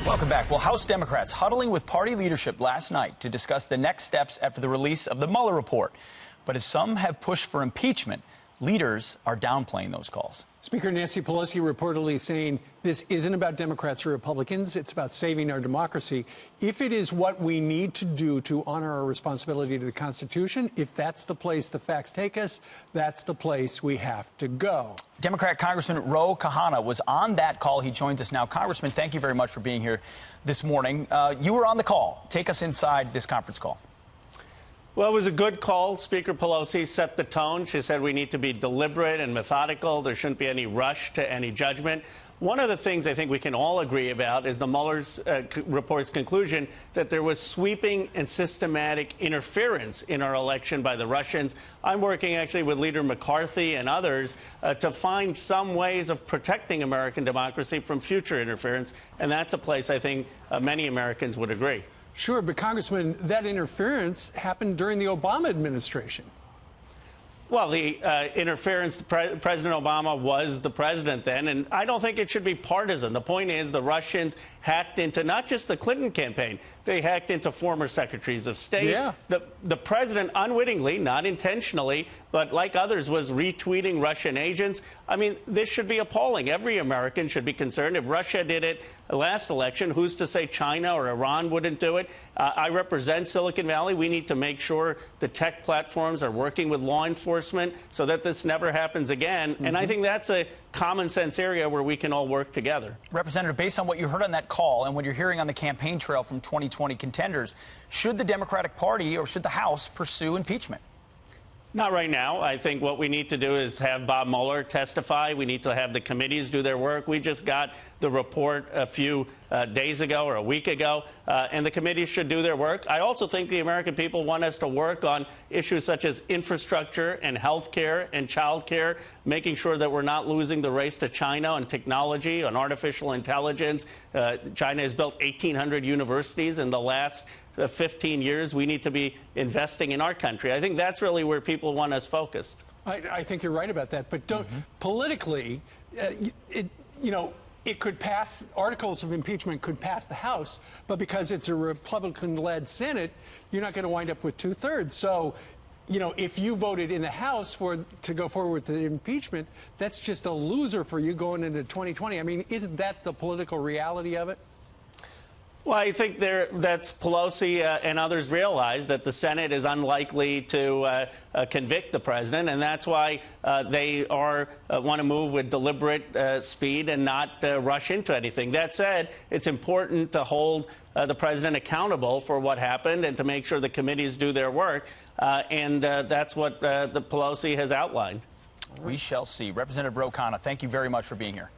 Welcome back. Well, House Democrats huddling with party leadership last night to discuss the next steps after the release of the Mueller report. But as some have pushed for impeachment, leaders are downplaying those calls. Speaker Nancy Pelosi reportedly saying this isn't about Democrats or Republicans. It's about saving our democracy. If it is what we need to do to honor our responsibility to the Constitution, if that's the place the facts take us, that's the place we have to go. Democrat Congressman Khanna was on that call. He joins us now. Congressman, thank you very much for being here this morning. You were on the call. Take us inside this conference call. Well, it was a good call. Speaker Pelosi set the tone. She said we need to be deliberate and methodical. There shouldn't be any rush to any judgment. One of the things I think we can all agree about is the Mueller's report's conclusion that there was sweeping and systematic interference in our election by the Russians. I'm working actually with Leader McCarthy and others to find some ways of protecting American democracy from future interference, and that's a place I think many Americans would agree. Sure, but Congressman, that interference happened during the Obama administration. Well, the interference, President Obama was the president then, and I don't think it should be partisan. The point is the Russians hacked into not just the Clinton campaign, they hacked into former secretaries of state. Yeah. The president unwittingly, not intentionally, but like others, was retweeting Russian agents. I mean, this should be appalling. Every American should be concerned. If Russia did it last election, who's to say China or Iran wouldn't do it? I represent Silicon Valley. We need to make sure the tech platforms are working with law enforcement so that this never happens again. And I think that's a common sense area where we can all work together. Representative, based on what you heard on that call and what you're hearing on the campaign trail from 2020 contenders, should the Democratic Party or should the House pursue impeachment? Not right now. I think what we need to do is have Bob Mueller testify. We need to have the committees do their work. We just got the report a few days ago or a week ago, and the committees should do their work. I also think the American people want us to work on issues such as infrastructure and health care and child care, making sure that we're not losing the race to China on technology, on artificial intelligence. China has built 1,800 universities in the last 15 years. We need to be investing in our country. I think that's really where people want us focused. I think you're right about that. But don't politically, it could pass. Articles of impeachment could pass the House, but because it's a Republican-led Senate, you're not going to wind up with 2/3. So, if you voted in the House to go forward with the impeachment, that's just a loser for you going into 2020. I mean, isn't that the political reality of it? Well, I think that's Pelosi and others realize that the Senate is unlikely to convict the president, and that's why they want to move with deliberate speed and not rush into anything. That said, it's important to hold the president accountable for what happened and to make sure the committees do their work, and that's what the Pelosi has outlined. We shall see. Representative Khanna, thank you very much for being here.